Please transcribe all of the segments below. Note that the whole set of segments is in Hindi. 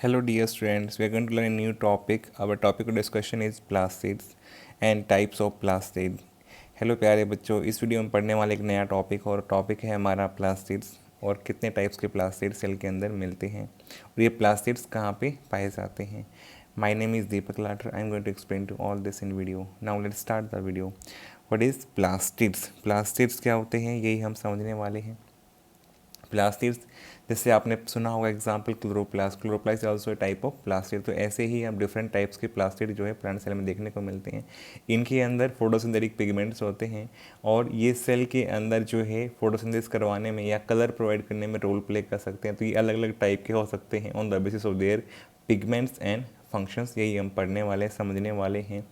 Hello dear students, we are going to learn a new topic. Our topic of discussion is plastids and types of plastid. Hello प्यारे बच्चों, इस वीडियो में पढ़ने वाले एक नया टॉपिक और टॉपिक है हमारा प्लास्टिड्स और कितने टाइप्स के प्लास्टिड सेल के अंदर मिलते हैं और ये प्लास्टिड्स कहाँ पे पाए जाते हैं. My name is Deepak Lathar. I am going to explain to all this in video. Now let's start the video. What is plastids? Plastids क्या होते हैं यही हम समझने वाले हैं. प्लास्टिड्स जैसे आपने सुना होगा example chloroplast. Chloroplast is also a type of plastid. तो ऐसे ही हम डिफरेंट टाइप्स के प्लास्टिड जो है प्लांट सेल में देखने को मिलते हैं. इनके अंदर फोटोसिंथेटिक पिगमेंट्स होते हैं और ये सेल के अंदर जो है फोटोसिंथेसिस करवाने में या कलर प्रोवाइड करने में रोल प्ले कर सकते हैं. तो ये अलग अलग टाइप के हो सकते हैं on the basis of their pigments and functions. यही हम पढ़ने वाले समझने वाले हैं.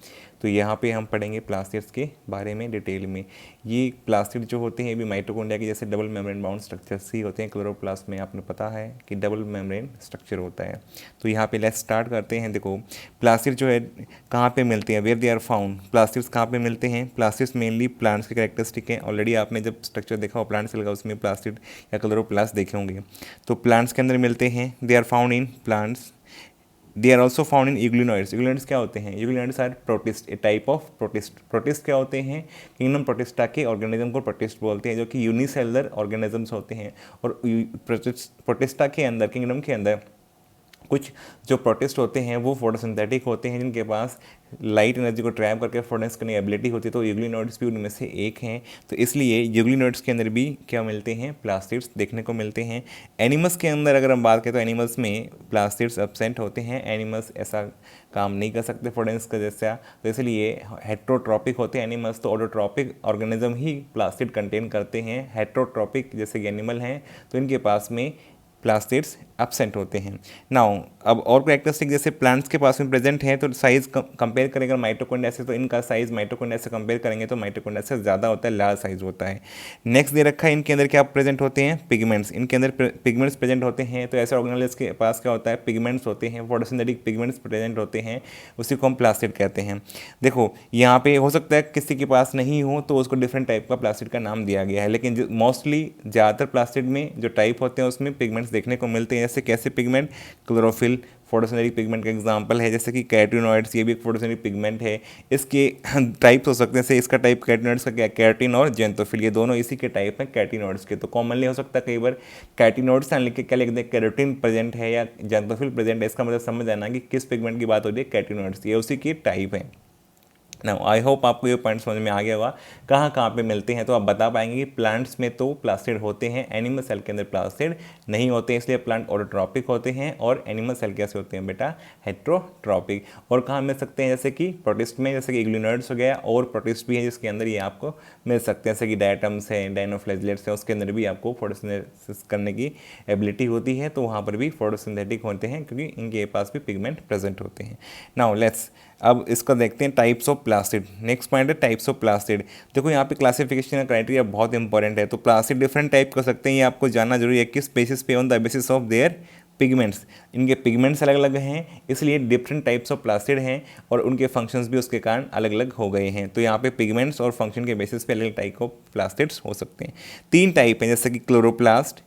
तो यहाँ पे हम पढ़ेंगे प्लास्टिड्स के बारे में डिटेल में. ये प्लास्टिड जो होते हैं भी माइटोकॉन्ड्रिया के जैसे डबल मेम्ब्रेन बाउंड स्ट्रक्चर्स ही होते हैं. क्लोरोप्लास्ट में आपने पता है कि डबल मेम्ब्रेन स्ट्रक्चर होता है. तो यहाँ पे लेट्स स्टार्ट करते हैं. देखो प्लास्टिड जो है कहाँ पे मिलते हैं, where they are found. Plastids कहाँ पे मिलते हैं? प्लास्टिड्स मेनली प्लांट्स के कैरेक्टरिस्टिक हैं. ऑलरेडी आपने जब स्ट्रक्चर देखा हो प्लांट सेल का उसमें प्लास्टिड या क्लोरोप्लास्ट देखे होंगे. तो प्लांट्स के अंदर मिलते हैं. They are found in plants. They are also found in euglenoids. Euglenoids क्या होते हैं? Euglenoids are protist, a type of protist. Protist क्या होते हैं? किंगडम प्रोटिस्टा के ऑर्गेनिज्म को प्रोटिस्ट बोलते हैं जो कि यूनिसेलुलर ऑर्गेनिजम्स होते हैं. और प्रोटिस्टा के अंदर, किंगडम के अंदर कुछ जो प्रोटिस्ट होते हैं वो फोटोसिंथेटिक होते हैं जिनके पास लाइट एनर्जी को ट्रैप करके फोटोसिंथेसिस करने की एबिलिटी होती है. तो यूग्लिनॉइड्स भी उनमें से एक हैं. तो इसलिए यूग्लिनॉइड्स के अंदर भी क्या मिलते हैं? प्लास्टिड्स देखने को मिलते हैं. एनिमल्स के अंदर अगर हम बात करें तो एनिमल्स में प्लास्टिड्स एब्सेंट होते हैं. एनिमल्स ऐसा काम नहीं कर सकते फोटोसिंथेसिस का जैसा. तो इसलिए हेट्रोट्रॉपिक होते हैं एनिमल्स. तो ऑटोट्रॉपिक ऑर्गेनिज्म ही प्लास्टिड कंटेन करते हैं. हेट्रोट्रॉपिक जैसे एनिमल हैं तो इनके पास में प्लास्टिड्स एब्सेंट होते हैं. नाउ अब और कैरेक्टरिस्टिक जैसे प्लांट्स के पास में प्रेजेंट है तो साइज कंपेयर करेंगे माइटोकॉन्ड्रिया से तो इनका साइज माइटोकॉन्ड्रिया से कंपेयर करेंगे तो माइटोकॉन्ड्रिया से ज़्यादा होता है, लार्ज साइज होता है. नेक्स्ट दे रखा है इनके अंदर क्या प्रेजेंट होते हैं? पिगमेंट्स. इनके अंदर पिगमेंट्स प्रेजेंट होते हैं. तो ऐसे ऑर्गेनेल्स के पास क्या होता है? पिगमेंट्स होते हैं, फोटोसिंथेटिक पिगमेंट्स प्रेजेंट होते हैं. उसी को हम प्लास्टिड कहते हैं. देखो यहाँ पे हो सकता है किसी के पास नहीं हो तो उसको डिफरेंट टाइप का प्लास्टिड का नाम दिया गया है. लेकिन मोस्टली ज़्यादातर प्लास्टिड में जो टाइप होते हैं उसमें पिगमेंट्स देखने को मिलते हैं. जैसे कैसे पिगमेंट? क्लोरोफिल फोटोसिंथेटिक पिगमेंट का एग्जांपल है. जैसे कि कैरोटीनॉइड्स, ये भी एक फोटोसिंथेटिक पिगमेंट है. इसके टाइप्स हो सकते हैं. जैसे इसका टाइप कैरोटीनॉइड्स का क्या? कैरोटीन और जेंथोफिल, ये दोनों इसी के टाइप हैं कैरोटीनॉइड्स के. तो कॉमनली हो सकता है कई बार कैरोटीनॉइड्स लिख के क्या लिख दें कैरोटीन प्रेजेंट है या जेंथोफिल प्रेजेंट है. इसका मतलब समझ आना कि किस पिगमेंट की बात हो रही है. कैरोटीनॉइड्स ये उसी की टाइप है. ना आई होप आपको ये पॉइंट समझ में आ गया होगा कहाँ कहाँ पे मिलते हैं. तो आप बता पाएंगे कि प्लांट्स में तो प्लास्टिड होते हैं, एनिमल सेल के अंदर प्लास्टिड नहीं होते हैं. इसलिए प्लांट ऑटोट्रॉपिक होते हैं और एनिमल सेल कैसे होते हैं बेटा? हेट्रोट्रॉपिक. और कहाँ मिल सकते हैं? जैसे कि प्रोटिस्ट में, जैसे कि इग्लिनॉइड्स हो गया और प्रोटिस्ट भी है जिसके अंदर ये आपको मिल सकते हैं. जैसे कि डायटम्स हैं, डायनोफ्लैजेलेट्स हैं, उसके अंदर भी आपको फोटोसिंथेसिस करने की एबिलिटी होती है. तो वहाँ पर भी फोटोसिंथेटिक होते हैं क्योंकि इनके पास भी पिगमेंट प्रेजेंट होते हैं. नाउ लेट्स अब इसका देखते हैं types of plastid. Next point है टाइप्स ऑफ प्लास्टिड. देखो यहाँ पे क्लासिफिकेशन का क्राइटेरिया बहुत इंपॉर्टेंट है. तो प्लास्टिड डिफरेंट टाइप कर सकते हैं, ये आपको जानना जरूरी है. किस बेसिस पे? On the basis of their pigments. इनके पिगमेंट्स अलग अलग हैं इसलिए डिफरेंट टाइप्स ऑफ प्लास्टिड हैं और उनके फंक्शंस भी उसके कारण अलग अलग हो गए हैं. तो यहाँ पे पिगमेंट्स और फंक्शन के बेसिस पे अलग टाइप ऑफ प्लास्टिड्स हो सकते हैं. 3 टाइप हैं जैसे कि chloroplast,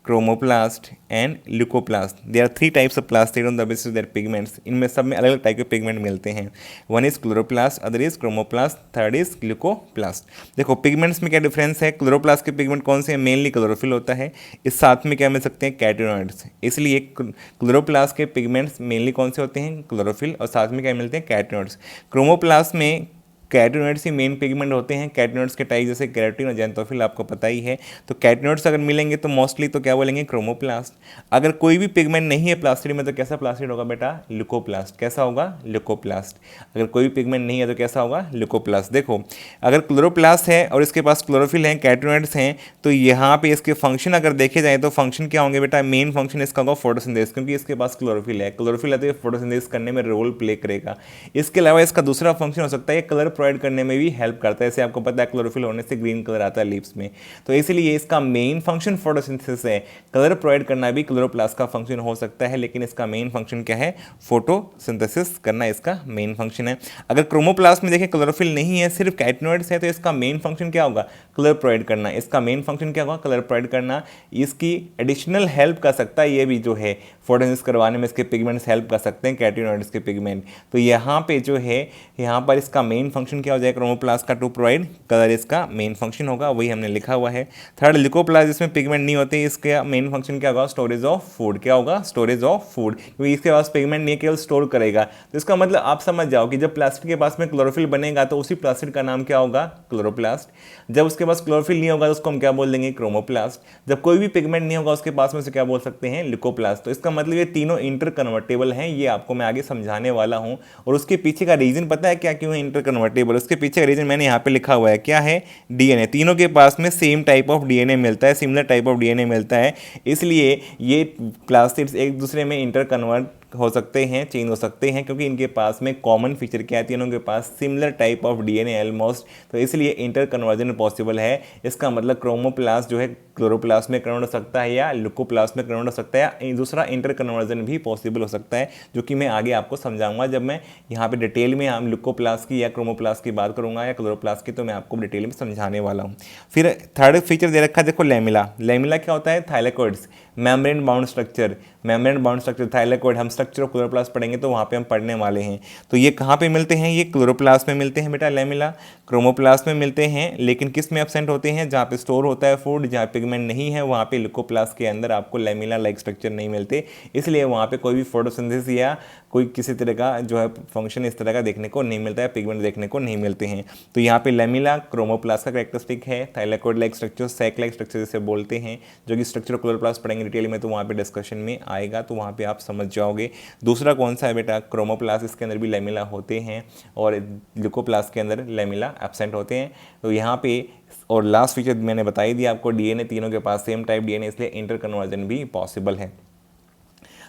chromoplast and leucoplast. There are 3 types of plastid on the basis of their pigments. इनमें सब में अलग अलग टाइप के पिगमेंट मिलते हैं. One is chloroplast, other is chromoplast, third is leucoplast. देखो पिगमेंट्स में क्या डिफरेंस है? क्लोरोप्लास्ट के पिगमेंट कौन से हैं? मेनली क्लोरोफिल होता है. इस साथ में क्या मिल सकते हैं? कैरोटीनॉइड्स. इसलिए क्लोरोप्लास्ट के पिगमेंट्स मेनली कौन से होते हैं? क्लोरोफिल. और साथ में क्या मिलते हैं? कैरोटीनॉइड्स. क्रोमोप्लास्ट में कैरोटीनॉइड्स ही मेन पिगमेंट होते हैं. कैरोटीनॉइड्स के टाइप जैसे कैरोटीन और जेंथोफिल आपको पता ही है. तो कैरोटीनॉइड्स अगर मिलेंगे तो मोस्टली तो क्या बोलेंगे? क्रोमोप्लास्ट. अगर कोई भी पिगमेंट नहीं है प्लास्टिड में तो कैसा प्लास्टिड होगा बेटा? ल्यूकोप्लास्ट. कैसा होगा? ल्यूकोप्लास्ट. अगर कोई भी पिगमेंट नहीं है तो कैसा होगा? ल्यूकोप्लास्ट. देखो अगर क्लोरोप्लास्ट है और इसके पास क्लोरोफिल है, कैरोटीनॉइड्स हैं, तो यहाँ पे इसके फंक्शन अगर देखे जाए तो फंक्शन क्या होंगे बेटा? मेन फंक्शन इसका होगा फोटोसिंथेसिस, क्योंकि इसके पास क्लोरोफिल है. क्लोरोफिल है तो ये फोटोसिंथेसिस करने में रोल प्ले करेगा. इसके अलावा इसका दूसरा फंक्शन हो सकता है कलर प्रोवाइड करने में भी हेल्प करता है। जैसे आपको पता है क्लोरोफिल होने से ग्रीन कलर आता है लीव्स में, तो इसलिए इसका मेन फंक्शन फोटोसिंथेसिस है। कलर प्रोवाइड करना भी क्लोरोप्लास्ट का फंक्शन हो सकता है, लेकिन इसका मेन फंक्शन क्या है, फोटोसिंथेसिस करना इसका मेन फंक्शन है। अगर क्रोमोप्लास्ट में देखें क्लोरोफिल नहीं है, सिर्फ कैटनोइड्स है, तो इसका मेन फंक्शन क्या होगा, कलर प्रोवाइड करना। इसका मेन फंक्शन क्या होगा, कलर प्रोवाइड करना। इसकी एडिशनल हेल्प कर सकता है ये भी जो है फोटोसिंथेसिस करवाने में, इसके पिगमेंट्स हेल्प कर सकते हैं, कैटनोइड्स के पिगमेंट। तो यहाँ पे जो है, यहाँ पर इसका मेन फंक्शन क्या हो जाएगा, क्रोमोप्लास्ट का टू प्रोवाइड कलर इसका मेन फंक्शन होगा, वही हमने लिखा हुआ है। थर्ड ल्यूकोप्लास्ट, जिसमें पिगमेंट नहीं होते, इसका मेन फंक्शन क्या होगा, स्टोरेज ऑफ फूड। क्या होगा, स्टोरेज ऑफ फूड, क्योंकि इसके पास पिगमेंट नहीं, केवल स्टोर करेगा। तो इसका मतलब आप समझ जाओ कि जब प्लास्टिक के पास में क्लोरोफिल बनेगा तो उसी प्लास्टिक का नाम क्या होगा, क्लोरोप्लास्ट। जब उसके पास क्लोरोफिल नहीं होगा तो उसको हम क्या बोल देंगे, क्रोमोप्लास्ट। जब कोई भी पिगमेंट नहीं होगा उसके पास में, से क्या बोल सकते हैं, ल्यूकोप्लास्ट। तो इसका मतलब ये तीनों इंटर कन्वर्टेबल हैं, ये आपको मैं आगे समझाने वाला हूं। और उसके पीछे का रीजन पता है क्या, क्यों है इंटर कन्वर्टेबल, उसके पीछे का रीजन मैंने यहाँ पे लिखा हुआ है, क्या है, डीएनए। तीनों के पास में सेम टाइप ऑफ डीएनए मिलता है, सिमिलर टाइप ऑफ डीएनए मिलता है, इसलिए ये प्लास्टिड्स एक दूसरे में इंटर कन्वर्ट हो सकते हैं, चेंज हो सकते हैं, क्योंकि इनके पास में कॉमन फीचर क्या है, तीनों के पास similar type of DNA almost, तो इसलिए इंटर कन्वर्जन पॉसिबल है। इसका मतलब क्रोमोप्लास्ट जो है क्लोरोप्लास्ट में कन्वर्ट हो सकता है या ल्यूकोप्लास्ट में कन्वर्ट हो सकता है, या दूसरा इंटर कन्वर्जन भी पॉसिबल हो सकता है, जो कि मैं आगे आपको समझाऊंगा जब मैं यहाँ पे डिटेल में हम ल्यूकोप्लास्ट की या क्रोमोप्लास्ट की बात करूंगा या क्लोरोप्लास्ट की, तो मैं आपको डिटेल में समझाने वाला हूँ। फिर थर्ड फीचर दे रखा है, देखो लेमिला। लेमिला क्या होता है, thylakoids, membrane bound structure. Membrane bound structure, thylakoid, हम स्ट्रक्चर ऑफ क्लोरोप्लास्ट पढ़ेंगे तो वहाँ पे हम पढ़ने वाले हैं। तो ये कहाँ पे मिलते हैं, ये क्लोरोप्लास्ट में मिलते हैं बेटा लेमिला, क्रोमोप्लास्ट में मिलते हैं, लेकिन किस में एब्सेंट होते हैं, जहाँ पे स्टोर होता है फूड, जहाँ पिगमेंट नहीं है, वहाँ पे ल्यूकोप्लास्ट के अंदर आपको लेमिला लाइक स्ट्रक्चर नहीं मिलते, इसलिए वहाँ पे कोई भी फोटोसिंथेसिस या कोई किसी तरह का जो है फंक्शन इस तरह का देखने को नहीं मिलता है, पिगमेंट देखने को नहीं मिलते हैं। तो यहाँ पे लेमिला क्रोमोप्लास्ट का कैरेक्टरिस्टिक है, thylakoid like structure, sac like structure जिसे बोलते हैं, जो कि स्ट्रक्चर क्लोरोप्लास्ट पढ़ेंगे डिटेल में, तो वहाँ पे डिस्कशन में आएगा, तो वहाँ पे आप समझ जाओगे। दूसरा कौन सा है बेटा, क्रोमोप्लास्ट, इसके अंदर भी लेमिला होते हैं, और ल्यूकोप्लास्ट के अंदर लेमिला एब्सेंट होते हैं। तो यहाँ पे और लास्ट फीचर मैंने बता ही दिया आपको, डीएनए, तीनों के पास सेम टाइप डीएनए, इसलिए इंटर कन्वर्जन भी पॉसिबल है।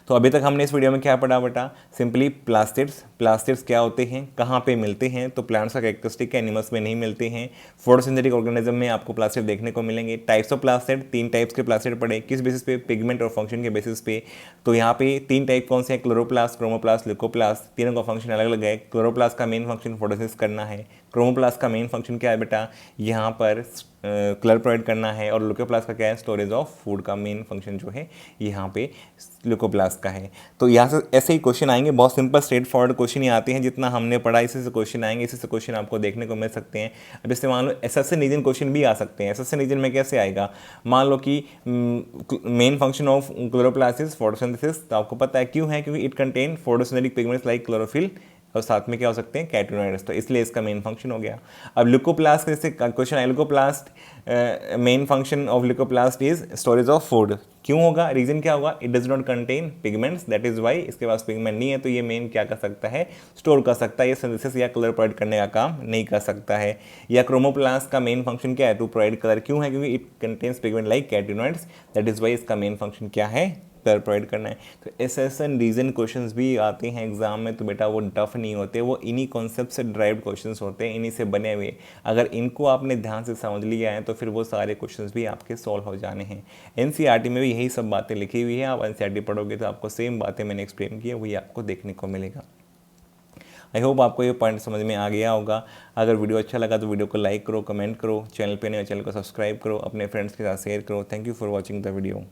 तो अभी तक हमने इस वीडियो में क्या पढ़ा बेटा, सिंपली प्लास्टिड्स। प्लास्टिड्स क्या होते हैं, कहाँ पे मिलते हैं, तो प्लांट्स का कैरेक्टरिस्टिक है, एनिमल्स में नहीं मिलते हैं। फोटोसिंथेटिक ऑर्गेनिज्म में आपको प्लास्टिड देखने को मिलेंगे। टाइप्स ऑफ प्लास्टिड, 3 टाइप्स के प्लास्टिड पढ़े, किस बेसिस पे, पिगमेंट और फंक्शन के बेसिस पे। तो यहाँ पे 3 टाइप कौन से हैं, क्लोरोप्लास्ट, क्रोमोप्लास्ट, ल्यूकोप्लास्ट, तीनों का फंक्शन अलग अलग है। क्लोरोप्लास्ट का मेन फंक्शन फोटोसिंथेसिस करना है, क्रोमोप्लास्ट का मेन फंक्शन क्या है बेटा, यहाँ पर कलर प्रोवाइड करना है, और ल्यूकोप्लास्ट का क्या है, स्टोरेज ऑफ फूड का मेन फंक्शन जो है यहाँ पे ल्यूकोप्लास्ट का है। तो यहाँ से ऐसे ही क्वेश्चन आएंगे, बहुत सिंपल स्ट्रेट फॉरवर्ड क्वेश्चन ही आते हैं, जितना हमने पढ़ा इसी से क्वेश्चन आएंगे, इसी से क्वेश्चन आपको देखने को मिल सकते हैं। अब इससे मान लो एसएससी रीजन क्वेश्चन भी आ सकते हैं। एसएससी रीजन में कैसे आएगा, मान लो कि main function of chloroplast is photosynthesis, तो आपको पता है क्यों है, क्योंकि it contain photosynthetic pigments like chlorophyll, और साथ में क्या हो सकते हैं, कैटनोइड्स, तो इसलिए इसका मेन फंक्शन हो गया। अब ल्यूकोप्लास्ट, जैसे क्वेश्चन है, leucoplast main function of leucoplast is storage of food, क्यों होगा, रीजन क्या होगा, it does not contain pigments, that is why, इसके पास पिगमेंट नहीं है, तो ये मेन क्या कर सकता है, स्टोर कर सकता है, ये सिंथेसिस या कलर प्रोवाइड करने का काम नहीं कर सकता है। या क्रोमोप्लास्ट का मेन फंक्शन क्या है, टू प्रोवाइड कलर, क्यों है, क्योंकि it contains pigment like carotenoids, that is why इसका मेन फंक्शन क्या है, कलर प्रोवाइड करना है। तो एसएसएन रीजन क्वेश्चंस भी आते हैं एग्जाम में, तो बेटा वो टफ नहीं होते, वो इन्हीं कॉन्सेप्ट से ड्राइव्ड क्वेश्चंस होते हैं, इन्हीं से बने हुए। अगर इनको आपने ध्यान से समझ लिया है तो फिर वो सारे क्वेश्चंस भी आपके सॉल्व हो जाने हैं। एनसीईआरटी में भी यही सब बातें लिखी हुई है, आप एनसीईआरटी पढ़ोगे तो आपको सेम बातें मैंने एक्सप्लेन की है वही आपको देखने को मिलेगा। आई होप आपको ये पॉइंट समझ में आ गया होगा। अगर वीडियो अच्छा लगा तो वीडियो को लाइक करो, कमेंट करो, चैनल पे नए चैनल को सब्सक्राइब करो, अपने फ्रेंड्स के साथ शेयर करो। Thank you for watching the video.